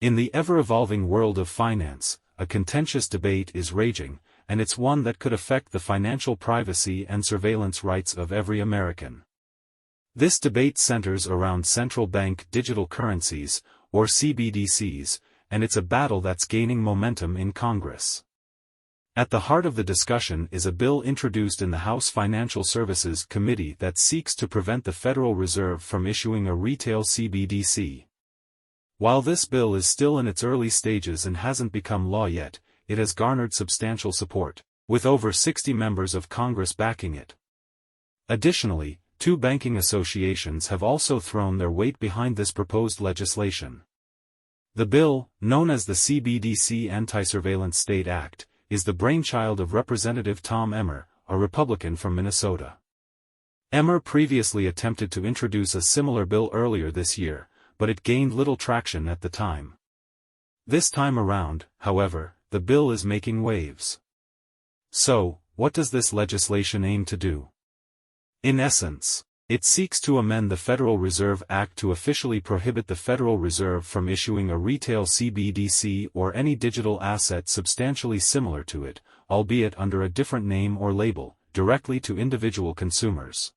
In the ever-evolving world of finance, a contentious debate is raging, and it's one that could affect the financial privacy and surveillance rights of every American. This debate centers around central bank digital currencies, or CBDCs, and it's a battle that's gaining momentum in Congress. At the heart of the discussion is a bill introduced in the House Financial Services Committee that seeks to prevent the Federal Reserve from issuing a retail CBDC. While this bill is still in its early stages and hasn't become law yet, it has garnered substantial support, with over 60 members of Congress backing it. Additionally, two banking associations have also thrown their weight behind this proposed legislation. The bill, known as the CBDC Anti-Surveillance State Act, is the brainchild of Representative Tom Emmer, a Republican from Minnesota. Emmer previously attempted to introduce a similar bill earlier this year, but it gained little traction at the time. This time around, however, the bill is making waves. So, what does this legislation aim to do? In essence, it seeks to amend the Federal Reserve Act to officially prohibit the Federal Reserve from issuing a retail CBDC or any digital asset substantially similar to it, albeit under a different name or label, directly to individual consumers.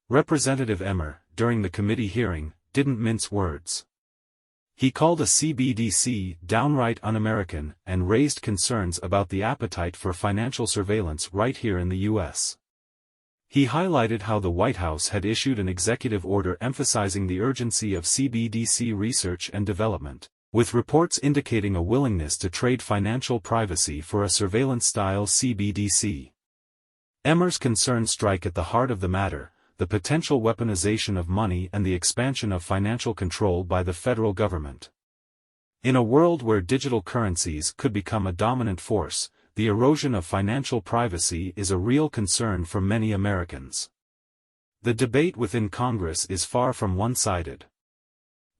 Representative Emmer, during the committee hearing, didn't mince words. He called a CBDC downright un-American and raised concerns about the appetite for financial surveillance right here in the U.S. He highlighted how the White House had issued an executive order emphasizing the urgency of CBDC research and development, with reports indicating a willingness to trade financial privacy for a surveillance-style CBDC. Emmer's concerns strike at the heart of the matter: the potential weaponization of money and the expansion of financial control by the federal government. In a world where digital currencies could become a dominant force, the erosion of financial privacy is a real concern for many Americans. The debate within Congress is far from one-sided.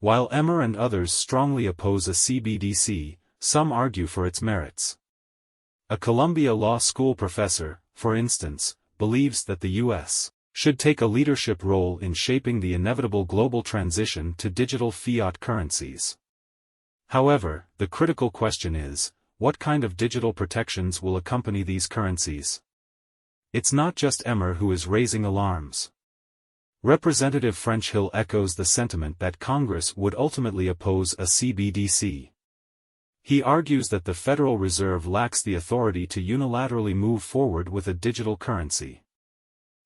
While Emmer and others strongly oppose a CBDC, some argue for its merits. A Columbia Law School professor, for instance, believes that the U.S. should take a leadership role in shaping the inevitable global transition to digital fiat currencies. However, the critical question is, what kind of digital protections will accompany these currencies? It's not just Emmer who is raising alarms. Representative French Hill echoes the sentiment that Congress would ultimately oppose a CBDC. He argues that the Federal Reserve lacks the authority to unilaterally move forward with a digital currency.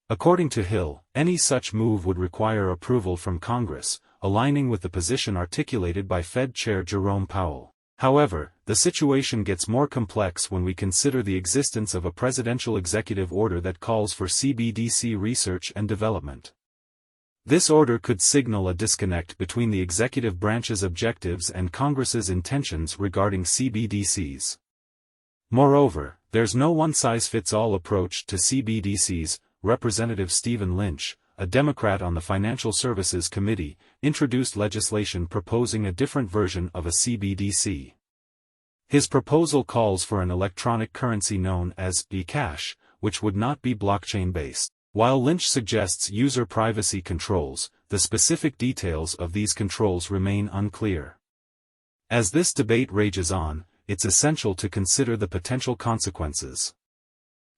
According to Hill, any such move would require approval from Congress, aligning with the position articulated by Fed Chair Jerome Powell. However, the situation gets more complex when we consider the existence of a presidential executive order that calls for CBDC research and development. This order could signal a disconnect between the executive branch's objectives and Congress's intentions regarding CBDCs. Moreover, there's no one-size-fits-all approach to CBDCs. Representative Stephen Lynch, a Democrat on the Financial Services Committee, introduced legislation proposing a different version of a CBDC. His proposal calls for an electronic currency known as e-cash, which would not be blockchain-based. While Lynch suggests user privacy controls, the specific details of these controls remain unclear. As this debate rages on, it's essential to consider the potential consequences.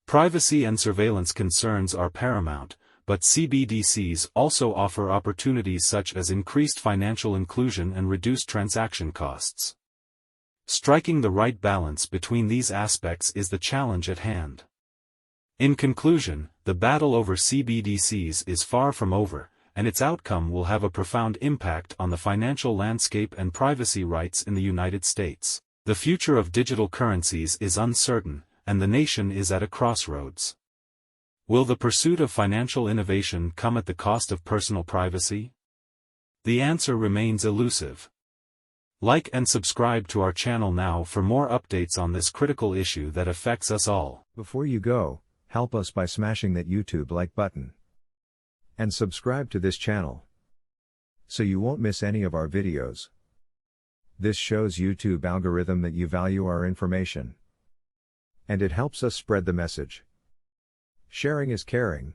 Privacy and surveillance concerns are paramount, but CBDCs also offer opportunities such as increased financial inclusion and reduced transaction costs. Striking the right balance between these aspects is the challenge at hand. In conclusion, the battle over CBDCs is far from over, and its outcome will have a profound impact on the financial landscape and privacy rights in the United States. The future of digital currencies is uncertain, and the nation is at a crossroads. Will the pursuit of financial innovation come at the cost of personal privacy? The answer remains elusive. Like and subscribe to our channel now for more updates on this critical issue that affects us all. Before you go, help us by smashing that YouTube like button. And subscribe to this channel, so you won't miss any of our videos. This shows YouTube algorithm that you value our information. And it helps us spread the message. Sharing is caring.